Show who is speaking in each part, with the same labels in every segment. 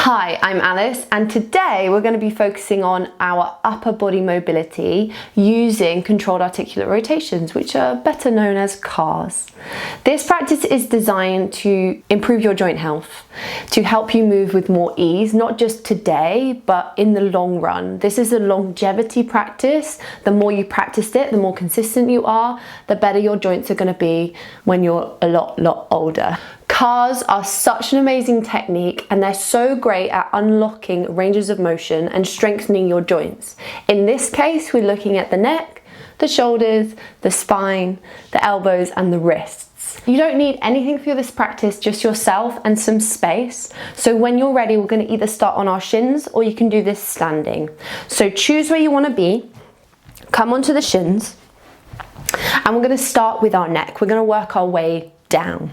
Speaker 1: Hi, I'm Alice, and today we're going to be focusing on our upper body mobility using controlled articular rotations, which are better known as CARs. This practice is designed to improve your joint health, to help you move with more ease, not just today, but in the long run. This is a longevity practice. The more you practice it, the more consistent you are, the better your joints are going to be when you're a lot older. CARs are such an amazing technique, and they're so great at unlocking ranges of motion and strengthening your joints. In this case, we're looking at the neck, the shoulders, the spine, the elbows, and the wrists. You don't need anything for this practice, just yourself and some space. So when you're ready, we're going to either start on our shins or you can do this standing. So choose where you want to be, come onto the shins, and we're going to start with our neck. We're going to work our way down.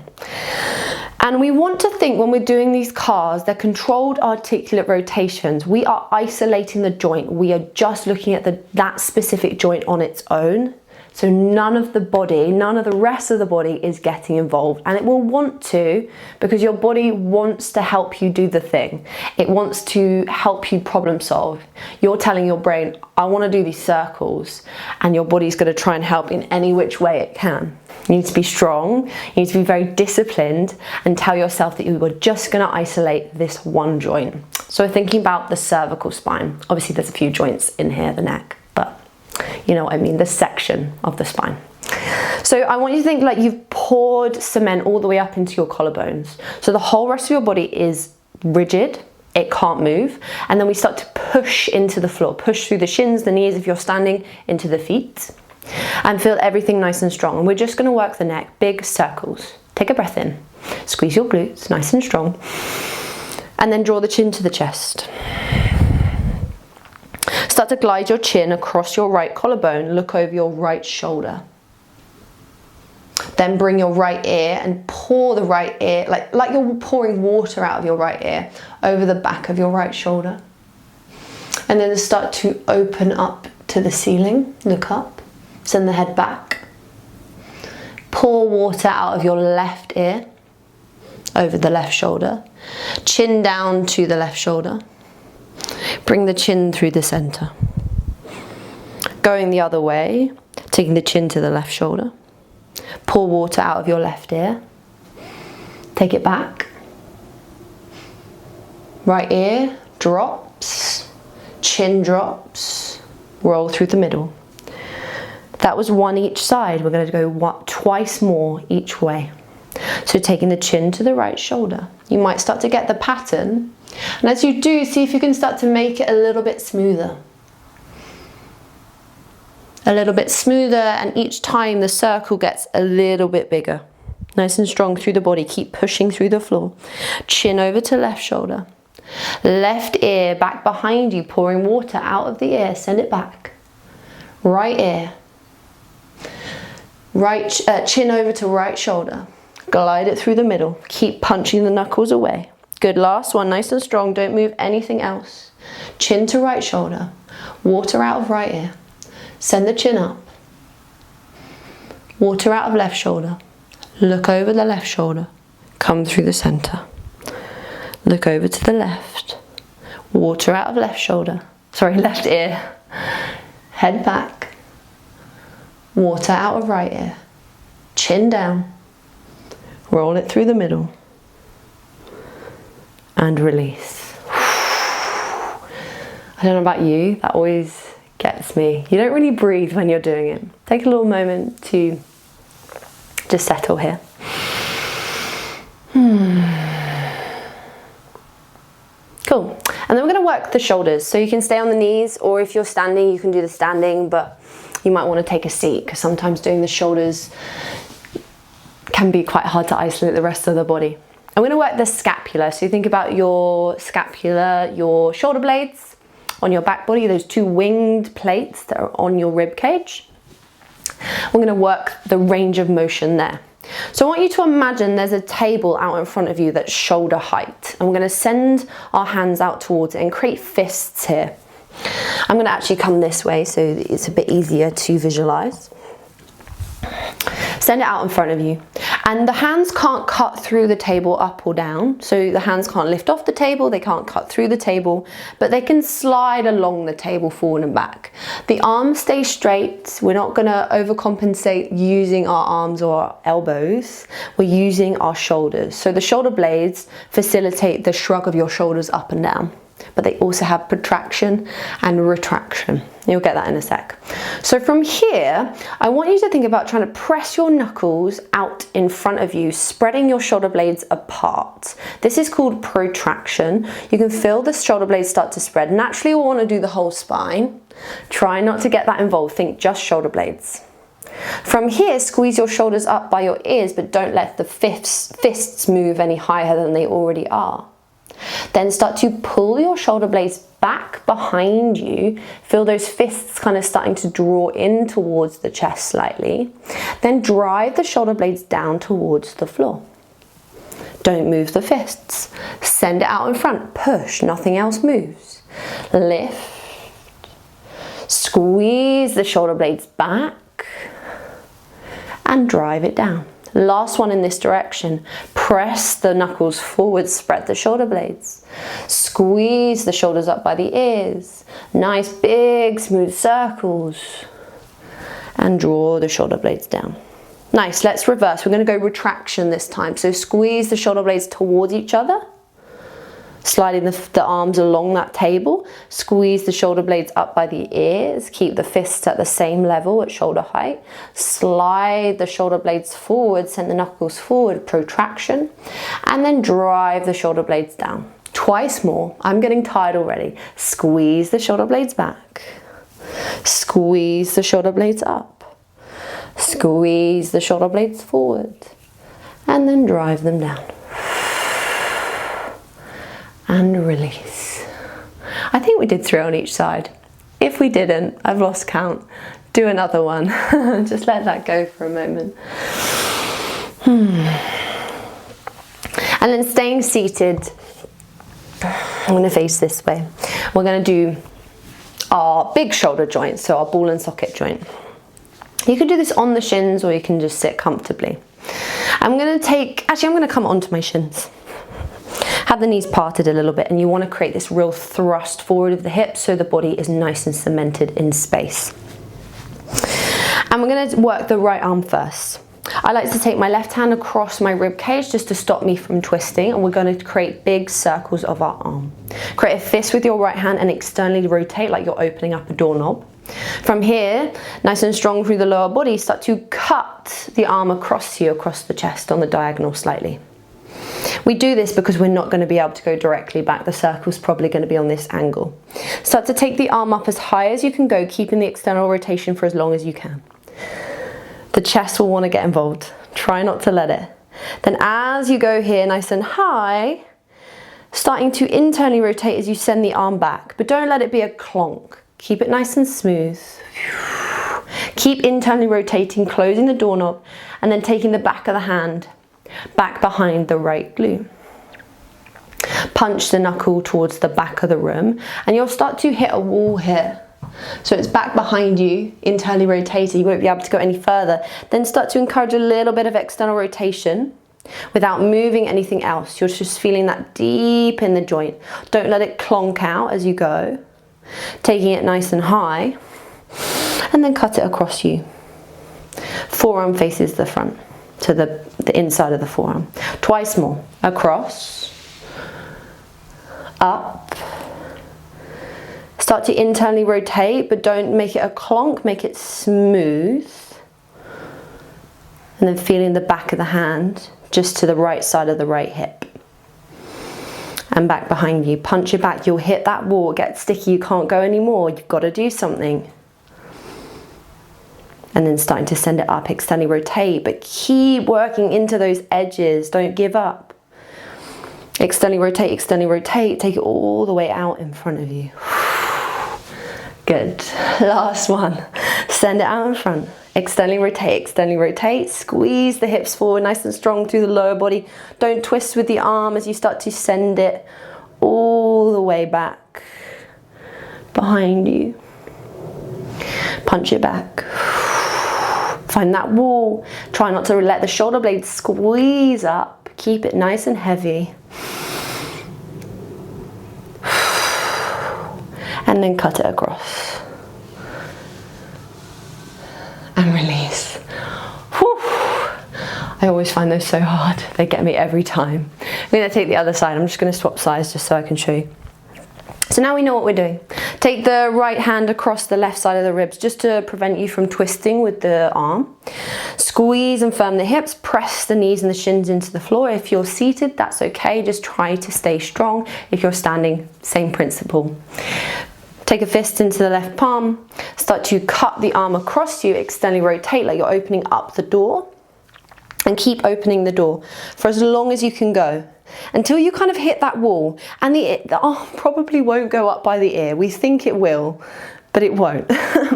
Speaker 1: And we want to think, when we're doing these CARs, they're controlled articular rotations. We are isolating the joint. We are just looking at that specific joint on its own. So none of the body, none of the rest of the body is getting involved. And it will want to, because your body wants to help you do the thing. It wants to help you problem solve. You're telling your brain, I want to do these circles. And your body's going to try and help in any which way it can. You need to be strong, you need to be very disciplined, and tell yourself that you are just going to isolate this one joint. So thinking about the cervical spine. Obviously there's a few joints in here, the neck, but you know what I mean, the section of the spine. So I want you to think like you've poured cement all the way up into your collarbones. So the whole rest of your body is rigid, it can't move, and then we start to push into the floor, push through the shins, the knees if you're standing, into the feet. And feel everything nice and strong. And we're just going to work the neck, big circles. Take a breath in, squeeze your glutes nice and strong, and then draw the chin to the chest. Start to glide your chin across your right collarbone, look over your right shoulder. Then bring your right ear and pour the right ear, like you're pouring water out of your right ear, over the back of your right shoulder. And then start to open up to the ceiling, look up. Send the head back. Pour water out of your left ear over the left shoulder. Chin down to the left shoulder. Bring the chin through the center. Going the other way, taking the chin to the left shoulder. Pour water out of your left ear. Take it back. Right ear drops. Chin drops. Roll through the middle. That was one each side. We're going to go twice more each way. So taking the chin to the right shoulder. You might start to get the pattern. And as you do, see if you can start to make it a little bit smoother. A little bit smoother, and each time the circle gets a little bit bigger. Nice and strong through the body. Keep pushing through the floor. Chin over to left shoulder. Left ear back behind you, pouring water out of the ear. Send it back. Right ear. Chin over to right shoulder. Glide it through the middle. Keep punching the knuckles away. Good, last one, nice and strong. Don't move anything else. Chin to right shoulder. Water out of right ear. Send the chin up. Water out of left shoulder. Look over the left shoulder. Come through the center. Look over to the left. Water out of left ear. Head back. Water out of right ear. Chin down. Roll it through the middle. And release. I don't know about you, that always gets me. You don't really breathe when you're doing it. Take a little moment to just settle here. Cool. And then we're going to work the shoulders. So you can stay on the knees, or if you're standing, you can do the standing, but you might want to take a seat, because sometimes doing the shoulders can be quite hard to isolate the rest of the body. I'm going to work the scapula. So you think about your scapula, your shoulder blades on your back body, those two winged plates that are on your rib cage. We're going to work the range of motion there. So I want you to imagine there's a table out in front of you that's shoulder height, and we're going to send our hands out towards it and create fists here. I'm going to actually come this way so it's a bit easier to visualize. Send it out in front of you. And the hands can't cut through the table up or down. So the hands can't lift off the table, they can't cut through the table, but they can slide along the table forward and back. The arms stay straight. We're not gonna overcompensate using our arms or our elbows. We're using our shoulders. So the shoulder blades facilitate the shrug of your shoulders up and down, but they also have protraction and retraction. You'll get that in a sec. So from here, I want you to think about trying to press your knuckles out in front of you, spreading your shoulder blades apart. This is called protraction. You can feel the shoulder blades start to spread. Naturally, you'll want to do the whole spine. Try not to get that involved. Think just shoulder blades. From here, squeeze your shoulders up by your ears, but don't let the fists move any higher than they already are. Then start to pull your shoulder blades back behind you. Feel those fists kind of starting to draw in towards the chest slightly. Then drive the shoulder blades down towards the floor. Don't move the fists. Send it out in front. Push, nothing else moves. Lift. Squeeze the shoulder blades back and drive it down. Last one in this direction. Press the knuckles forward, spread the shoulder blades. Squeeze the shoulders up by the ears. Nice big smooth circles. And draw the shoulder blades down. Nice, let's reverse. We're going to go retraction this time. So squeeze the shoulder blades towards each other. Sliding the arms along that table. Squeeze the shoulder blades up by the ears. Keep the fists at the same level at shoulder height. Slide the shoulder blades forward, send the knuckles forward, protraction. And then drive the shoulder blades down. Twice more. I'm getting tired already. Squeeze the shoulder blades back. Squeeze the shoulder blades up. Squeeze the shoulder blades forward. And then drive them down. And release. I think we did 3 on each side. If we didn't, I've lost count. Do another one. Just let that go for a moment. And then staying seated, I'm going to face this way. We're going to do our big shoulder joint, so our ball and socket joint. You can do this on the shins or you can just sit comfortably. I'm going to come onto my shins. Have the knees parted a little bit, and you want to create this real thrust forward of the hips so the body is nice and cemented in space. And we're going to work the right arm first. I like to take my left hand across my rib cage just to stop me from twisting, and we're going to create big circles of our arm. Create a fist with your right hand and externally rotate like you're opening up a doorknob. From here, nice and strong through the lower body, start to cut the arm across you, across the chest on the diagonal slightly. We do this because we're not going to be able to go directly back. The circle's probably going to be on this angle. Start to take the arm up as high as you can go, keeping the external rotation for as long as you can. The chest will want to get involved. Try not to let it. Then as you go here nice and high, starting to internally rotate as you send the arm back, but don't let it be a clonk. Keep it nice and smooth. Keep internally rotating, closing the doorknob, and then taking the back of the hand back behind the right glute. Punch the knuckle towards the back of the room, and you'll start to hit a wall here. So it's back behind you, internally rotated, you won't be able to go any further. Then start to encourage a little bit of external rotation without moving anything else. You're just feeling that deep in the joint. Don't let it clonk out as you go. Taking it nice and high, and then cut it across you. Forearm faces the front, to the inside of the forearm. Twice more. Across, up. Start to internally rotate, but don't make it a clonk, make it smooth. And then feeling the back of the hand just to the right side of the right hip. And back behind you. Punch it back, you'll hit that wall, get sticky, you can't go anymore, you've got to do something. And then starting to send it up, externally rotate, but keep working into those edges, don't give up. Externally rotate, take it all the way out in front of you. Good, last one. Send it out in front. Externally rotate, squeeze the hips forward nice and strong through the lower body. Don't twist with the arm as you start to send it all the way back behind you. Punch it back. Find that wall. Try not to let the shoulder blades squeeze up. Keep it nice and heavy. And then cut it across. And release. Whew. I always find those so hard. They get me every time. I'm going to take the other side. I'm just going to swap sides just so I can show you. So now we know what we're doing. Take the right hand across the left side of the ribs just to prevent you from twisting with the arm. Squeeze and firm the hips, press the knees and the shins into the floor. If you're seated, that's okay. Just try to stay strong. If you're standing, same principle. Take a fist into the left palm. Start to cut the arm across you, externally rotate like you're opening up the door. And keep opening the door for as long as you can go, until you kind of hit that wall, and the arm probably won't go up by the ear. We think it will, but it won't.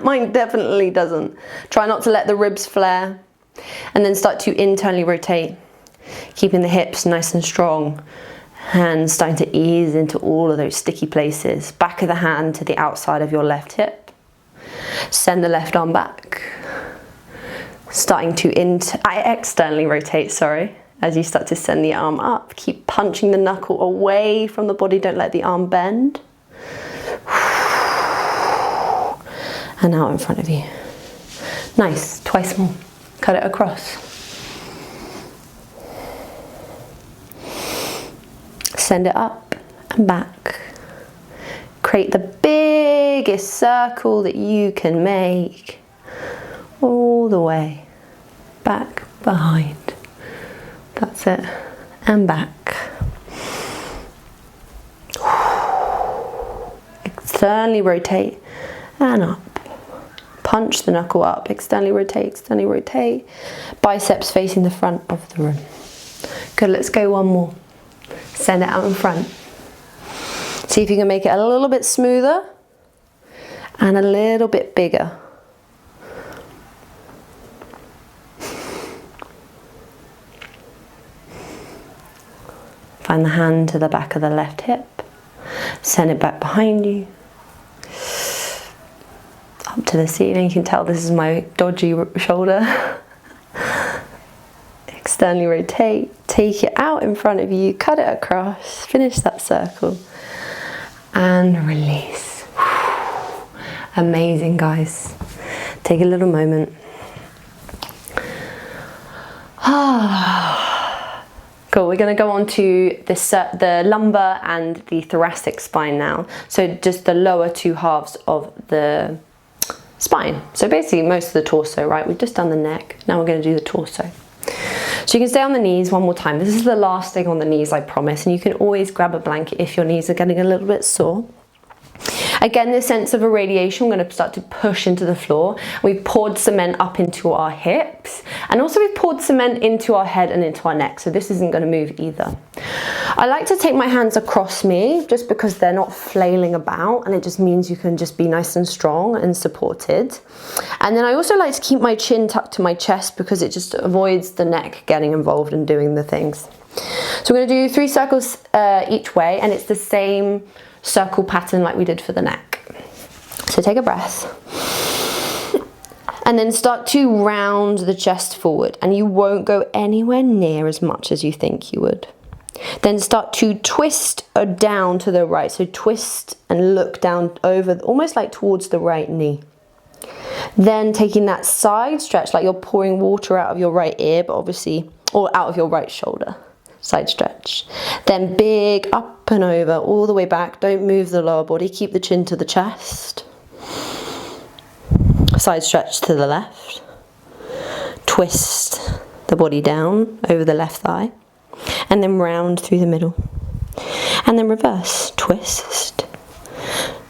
Speaker 1: Mine definitely doesn't. Try not to let the ribs flare, and then start to internally rotate, keeping the hips nice and strong, hands starting to ease into all of those sticky places. Back of the hand to the outside of your left hip. Send the left arm back. Starting to externally rotate, as you start to send the arm up. Keep punching the knuckle away from the body, don't let the arm bend. And out in front of you. Nice, twice more. Cut it across. Send it up and back. Create the biggest circle that you can make. All the way. Back, behind. That's it. And back. Externally rotate and up. Punch the knuckle up. Externally rotate, externally rotate. Biceps facing the front of the room. Good, let's go one more. Send it out in front. See if you can make it a little bit smoother and a little bit bigger. Find the hand to the back of the left hip. Send it back behind you. Up to the ceiling. You can tell this is my dodgy shoulder. Externally rotate. Take it out in front of you. Cut it across. Finish that circle. And release. Amazing, guys. Take a little moment. Cool, we're going to go on to the lumbar and the thoracic spine now. So just the lower two halves of the spine. So basically most of the torso, right? We've just done the neck. Now we're going to do the torso. So you can stay on the knees one more time. This is the last thing on the knees, I promise. And you can always grab a blanket if your knees are getting a little bit sore. Again, this sense of irradiation, we're going to start to push into the floor. We've poured cement up into our hips, and also we've poured cement into our head and into our neck, so this isn't going to move either. I like to take my hands across me just because they're not flailing about, and it just means you can just be nice and strong and supported. And then I also like to keep my chin tucked to my chest because it just avoids the neck getting involved and doing the things. So we're going to do 3 circles each way, and it's the same circle pattern like we did for the neck. So take a breath and then start to round the chest forward, and you won't go anywhere near as much as you think you would. Then start to twist down to the right, so twist and look down over, almost like towards the right knee. Then taking that side stretch like you're pouring water out of your right ear, but obviously, or out of your right shoulder. Side stretch. Then big up and over, all the way back. Don't move the lower body, keep the chin to the chest. Side stretch to the left. Twist the body down over the left thigh. And then round through the middle. And then reverse. Twist.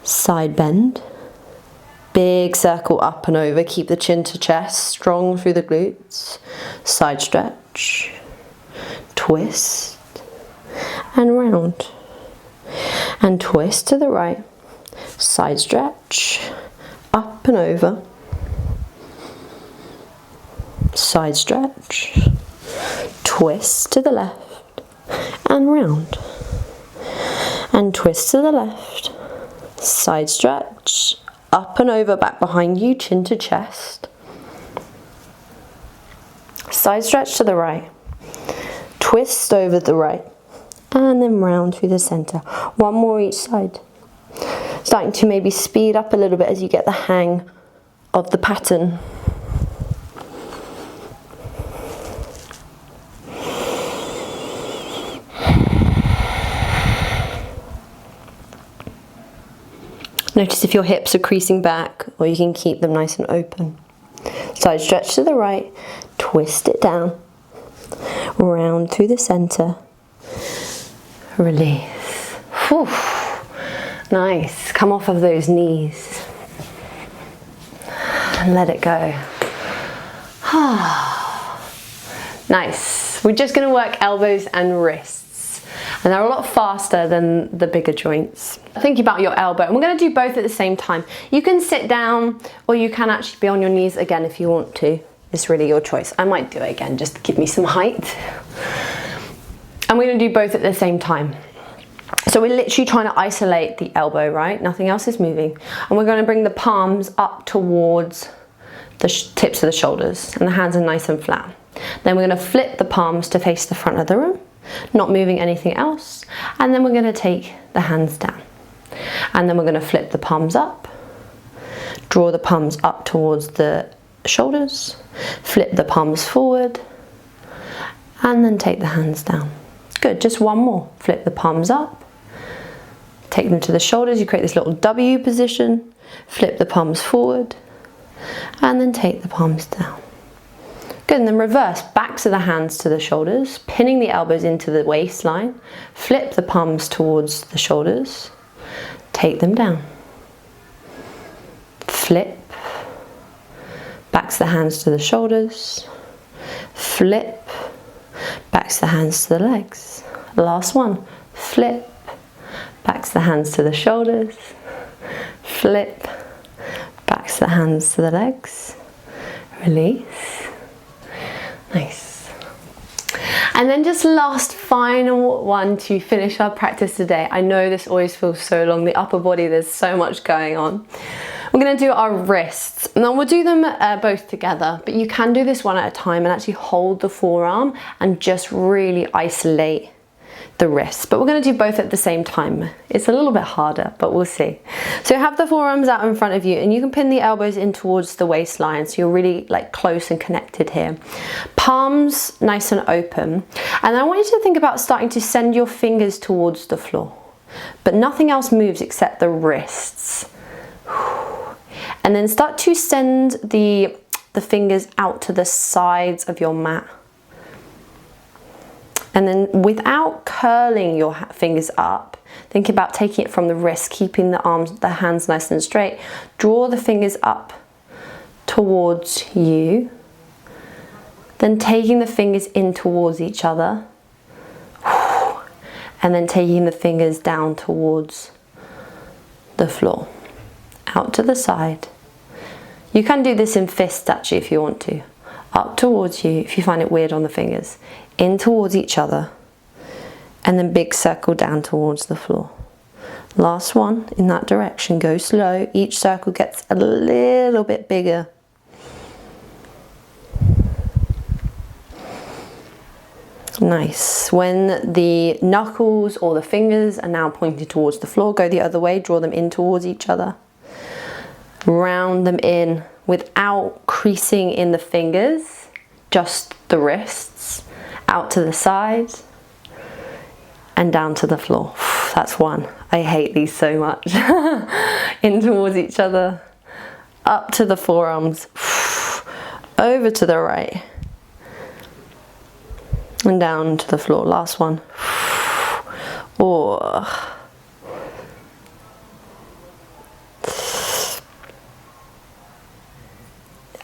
Speaker 1: Side bend. Big circle up and over, keep the chin to chest, strong through the glutes. Side stretch. Twist and round, and twist to the right, side stretch, up and over, side stretch, twist to the left and round, and twist to the left, side stretch, up and over, back behind you, chin to chest, Side stretch to the right. Twist over the right. And then round through the center. One more each side. Starting to maybe speed up a little bit as you get the hang of the pattern. Notice if your hips are creasing back, or you can keep them nice and open. Side stretch to the right, twist it down, round through the center, release. Whew. Nice, come off of those knees and let it go. Nice, we're just going to work elbows and wrists. And they're a lot faster than the bigger joints. Think about your elbow, and we're going to do both at the same time. You can sit down, or you can actually be on your knees again if you want to. It's really your choice. I might do it again just to give me some height. And we're going to do both at the same time. So we're literally trying to isolate the elbow, right? Nothing else is moving. And we're going to bring the palms up towards the tips of the shoulders, and the hands are nice and flat. Then we're going to flip the palms to face the front of the room, not moving anything else. And then we're going to take the hands down. And then we're going to flip the palms up, draw the palms up towards the shoulders, flip the palms forward, and then take the hands down. Good, just one more. Flip the palms up, take them to the shoulders. You create this little W position, flip the palms forward, and then take the palms down. Good, and then reverse, backs of the hands to the shoulders, pinning the elbows into the waistline, flip the palms towards the shoulders, take them down. Flip, backs the hands to the shoulders, flip, backs the hands to the legs. Last one, flip, backs the hands to the shoulders, flip, backs the hands to the legs, release. Nice. And then just last final one to finish our practice today. I know this always feels so long, the upper body, there's so much going on. We're going to do our wrists. Now we'll do them both together, but you can do this one at a time and actually hold the forearm and just really isolate the wrists. But we're going to do both at the same time. It's a little bit harder, but we'll see. So have the forearms out in front of you, and you can pin the elbows in towards the waistline, so you're really like close and connected here. Palms nice and open. And I want you to think about starting to send your fingers towards the floor, but nothing else moves except the wrists. And then start to send the fingers out to the sides of your mat. And then without curling your fingers up, think about taking it from the wrist, keeping the hands nice and straight. Draw the fingers up towards you. Then taking the fingers in towards each other. And then taking the fingers down towards the floor. Out to the side. You can do this in fists actually if you want to. Up towards you if you find it weird on the fingers. In towards each other, and then big circle down towards the floor. Last one in that direction. Go slow. Each circle gets a little bit bigger. Nice. When the knuckles or the fingers are now pointed towards the floor, go the other way. Draw them in towards each other. Round them in without creasing in the fingers, just the wrists. Out to the sides and down to the floor. That's one. I hate these so much. In towards each other, up to the forearms, over to the right, and down to the floor. Last one. Oh.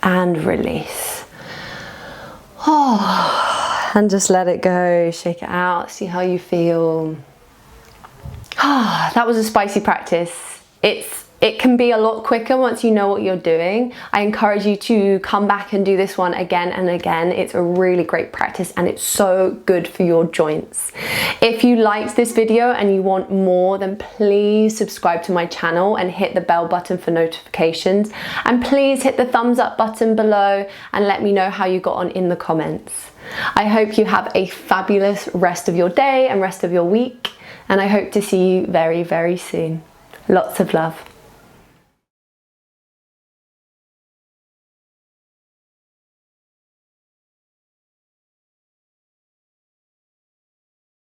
Speaker 1: And release. Oh. And just let it go, shake it out, see how you feel. That was a spicy practice. It's It can be a lot quicker once you know what you're doing. I encourage you to come back and do this one again and again. It's a really great practice and it's so good for your joints. If you liked this video and you want more, then please subscribe to my channel and hit the bell button for notifications. And please hit the thumbs up button below and let me know how you got on in the comments. I hope you have a fabulous rest of your day and rest of your week, and I hope to see you very, very soon. Lots of love.